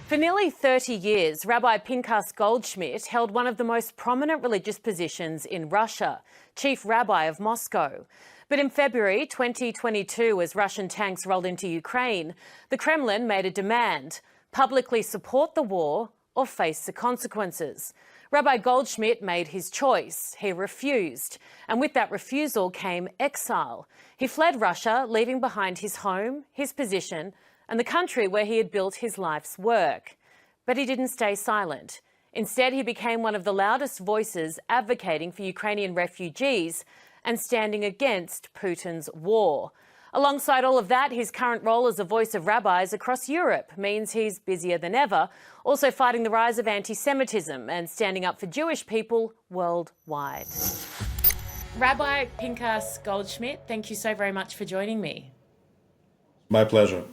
For nearly 30 years, Rabbi Pinchas Goldschmidt held one of the most prominent religious positions in Russia, Chief Rabbi of Moscow. But in February 2022, as Russian tanks rolled into Ukraine, the Kremlin made a demand: publicly support the war or face the consequences. Rabbi Goldschmidt made his choice. He refused. And with that refusal came exile. He fled Russia, leaving behind his home, his position, and the country where he had built his life's work. But he didn't stay silent. Instead, he became one of the loudest voices advocating for Ukrainian refugees and standing against Putin's war. Alongside all of that, his current role as a voice of rabbis across Europe means he's busier than ever, also fighting the rise of antisemitism and standing up for Jewish people worldwide. Rabbi Pinchas Goldschmidt, thank you so very much for joining me. My pleasure.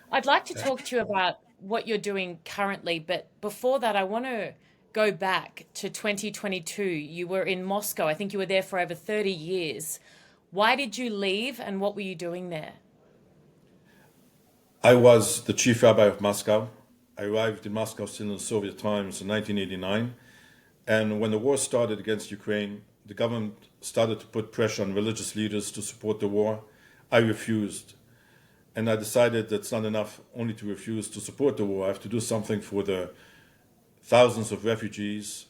I'd like to talk to you about what you're doing currently, but before that, I want to go back to 2022. You were in Moscow. I think you were there for over 30 years. Why did you leave and what were you doing there? I was the Chief Rabbi of Moscow. I arrived in Moscow still in Soviet times in 1989. And when the war started against Ukraine, the government started to put pressure on religious leaders to support the war. I refused. And I decided that it's not enough only to refuse to support the war. I have to do something for the thousands of refugees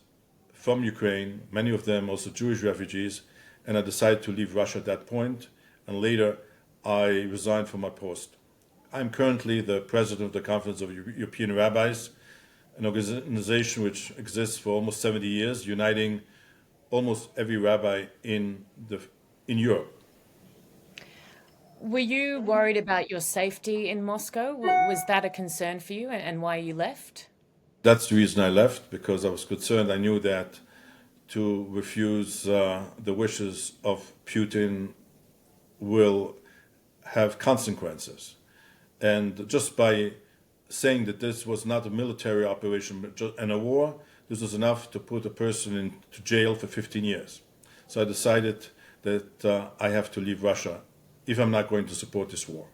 from Ukraine, many of them also Jewish refugees. And I decided to leave Russia at that point. And later, I resigned from my post. I'm currently the president of the Conference of European Rabbis, an organization which exists for almost 70 years, uniting almost every rabbi in Europe. Were you worried about your safety in Moscow? Was that a concern for you and why you left? That's the reason I left, because I was concerned. I knew that to refuse the wishes of Putin will have consequences. And just by saying that this was not a military operation and a war, this was enough to put a person into jail for 15 years. So I decided that I have to leave Russia if I'm not going to support this war.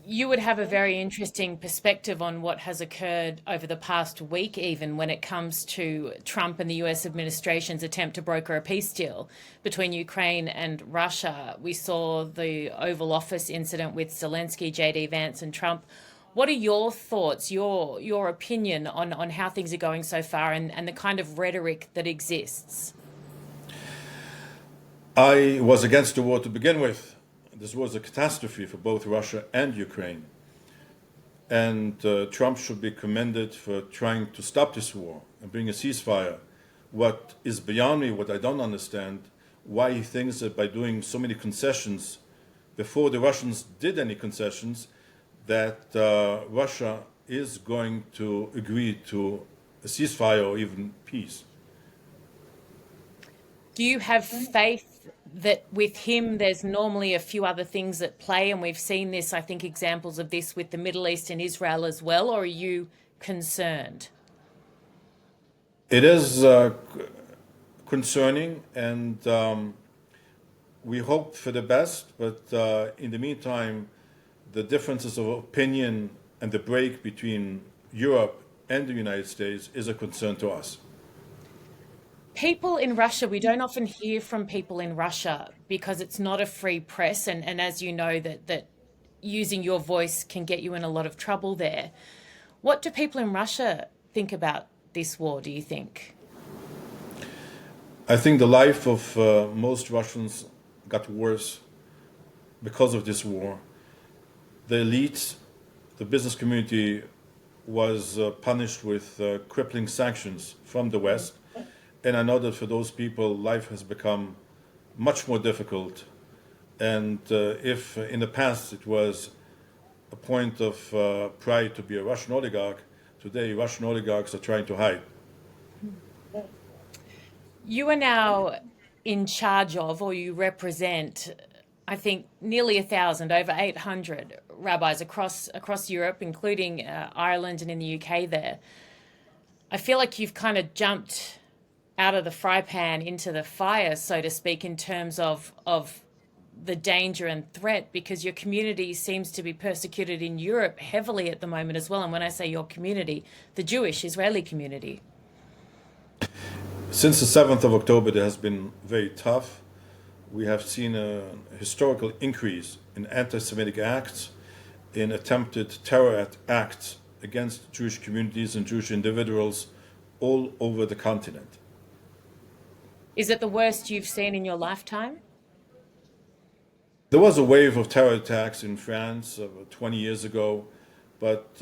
You would have a very interesting perspective on what has occurred over the past week, even when it comes to Trump and the US administration's attempt to broker a peace deal between Ukraine and Russia. We saw the Oval Office incident with Zelensky, JD Vance and Trump. What are your thoughts, your opinion on how things are going so far and the kind of rhetoric that exists? I was against the war to begin with. This was a catastrophe for both Russia and Ukraine. And Trump should be commended for trying to stop this war and bring a ceasefire. What is beyond me, what I don't understand, why he thinks that by doing so many concessions, before the Russians did any concessions, that Russia is going to agree to a ceasefire or even peace. Do you have faith that with him there's normally a few other things at play, and we've seen this, I think, examples of this with the Middle East and Israel as well, or are you concerned? It is concerning, and we hope for the best, but in the meantime, the differences of opinion and the break between Europe and the United States is a concern to us. People in Russia, we don't often hear from people in Russia because it's not a free press. And as you know, that using your voice can get you in a lot of trouble there. What do people in Russia think about this war, do you think? I think the life of most Russians got worse because of this war. The elites, the business community was punished with crippling sanctions from the West. And I know that for those people, life has become much more difficult. And if in the past it was a point of pride to be a Russian oligarch, today Russian oligarchs are trying to hide. You are now in charge of, or you represent, I think, nearly 1,000, over 800 rabbis across Europe, including Ireland and in the UK there. I feel like you've kind of jumped out of the fry pan into the fire, so to speak, in terms of the danger and threat, because your community seems to be persecuted in Europe heavily at the moment as well. And when I say your community, the Jewish Israeli community. Since the 7th of October, it has been very tough. We have seen a historical increase in anti-Semitic acts, in attempted terror acts against Jewish communities and Jewish individuals all over the continent. Is it the worst you've seen in your lifetime? There was a wave of terror attacks in France 20 years ago, but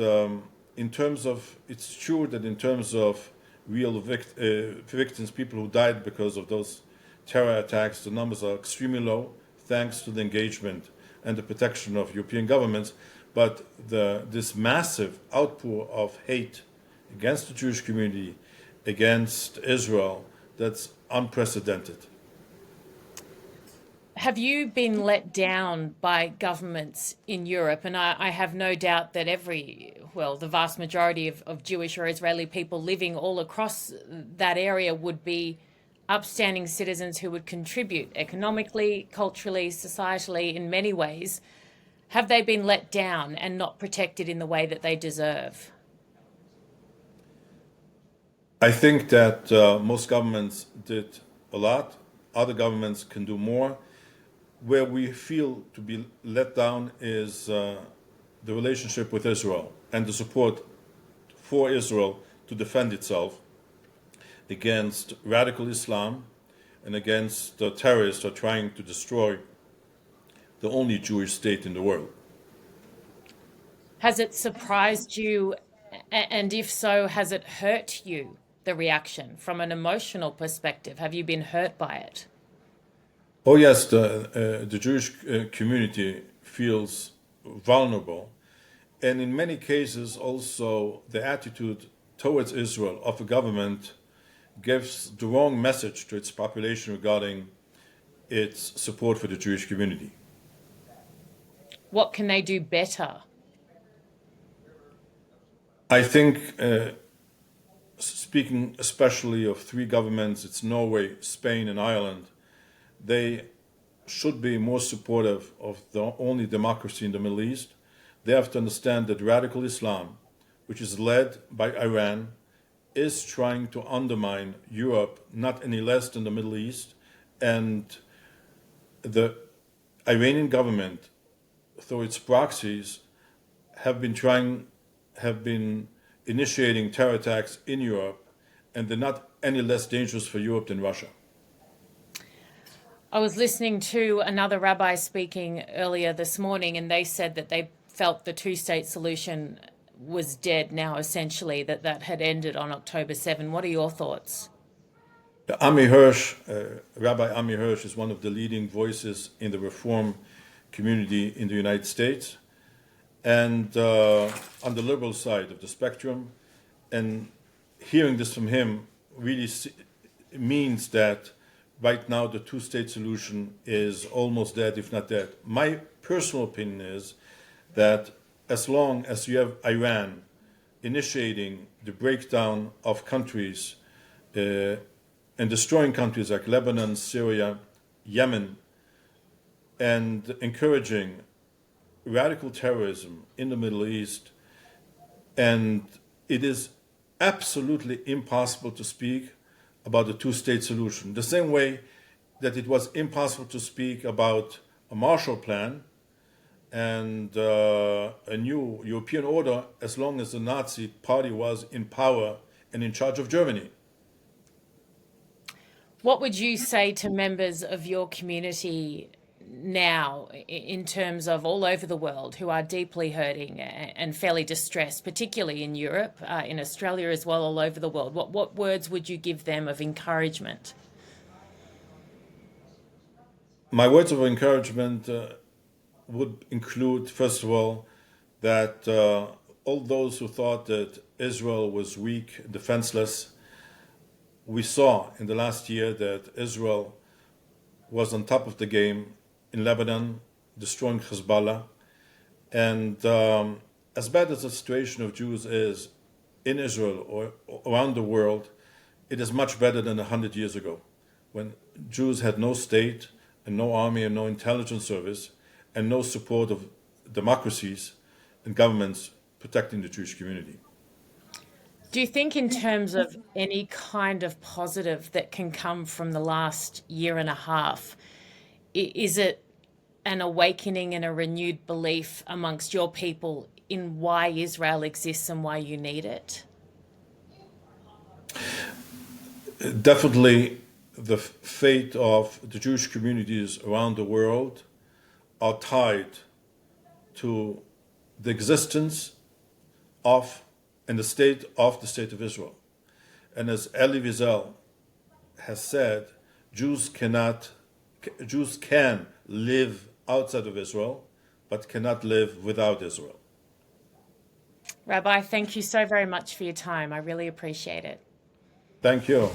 in terms of, it's true that in terms of real victims, people who died because of those terror attacks, the numbers are extremely low, thanks to the engagement and the protection of European governments. But this massive outpour of hate against the Jewish community, against Israel, that's unprecedented. Have you been let down by governments in Europe? And I have no doubt that the vast majority of Jewish or Israeli people living all across that area would be upstanding citizens who would contribute economically, culturally, societally, in many ways. Have they been let down and not protected in the way that they deserve? I think that most governments did a lot. Other governments can do more. Where we feel to be let down is the relationship with Israel and the support for Israel to defend itself against radical Islam and against the terrorists who are trying to destroy the only Jewish state in the world. Has it surprised you? And if so, has it hurt you, the reaction, from an emotional perspective? Have you been hurt by it? Oh yes, the Jewish community feels vulnerable. And in many cases also the attitude towards Israel of the government gives the wrong message to its population regarding its support for the Jewish community. What can they do better? I think, speaking especially of three governments, it's Norway, Spain, and Ireland, they should be more supportive of the only democracy in the Middle East. They have to understand that radical Islam, which is led by Iran, is trying to undermine Europe, not any less than the Middle East. And the Iranian government, through its proxies, have been initiating terror attacks in Europe, and they're not any less dangerous for Europe than Russia. I was listening to another rabbi speaking earlier this morning, and they said that they felt the two-state solution was dead now, essentially, that had ended on October 7. What are your thoughts? Rabbi Ami Hirsch is one of the leading voices in the Reform community in the United States, and on the liberal side of the spectrum. And hearing this from him really means that right now the two-state solution is almost dead, if not dead. My personal opinion is that as long as you have Iran initiating the breakdown of countries and destroying countries like Lebanon, Syria, Yemen, and encouraging radical terrorism in the Middle East, and it is absolutely impossible to speak about the two-state solution. The same way that it was impossible to speak about a Marshall Plan and a new European order as long as the Nazi Party was in power and in charge of Germany. What would you say to members of your community now in terms of all over the world who are deeply hurting and fairly distressed, particularly in Europe, in Australia as well, all over the world? What words would you give them of encouragement? My words of encouragement would include, first of all, that all those who thought that Israel was weak, defenseless, we saw in the last year that Israel was on top of the game in Lebanon, destroying Hezbollah. And as bad as the situation of Jews is in Israel or around the world, it is much better than 100 years ago, when Jews had no state and no army and no intelligence service, and no support of democracies and governments protecting the Jewish community. Do you think in terms of any kind of positive that can come from the last year and a half, is it an awakening and a renewed belief amongst your people in why Israel exists and why you need it? Definitely the fate of the Jewish communities around the world are tied to the existence of and the state of Israel. And as Elie Wiesel has said, Jews can live outside of Israel, but cannot live without Israel. Rabbi, thank you so very much for your time. I really appreciate it. Thank you.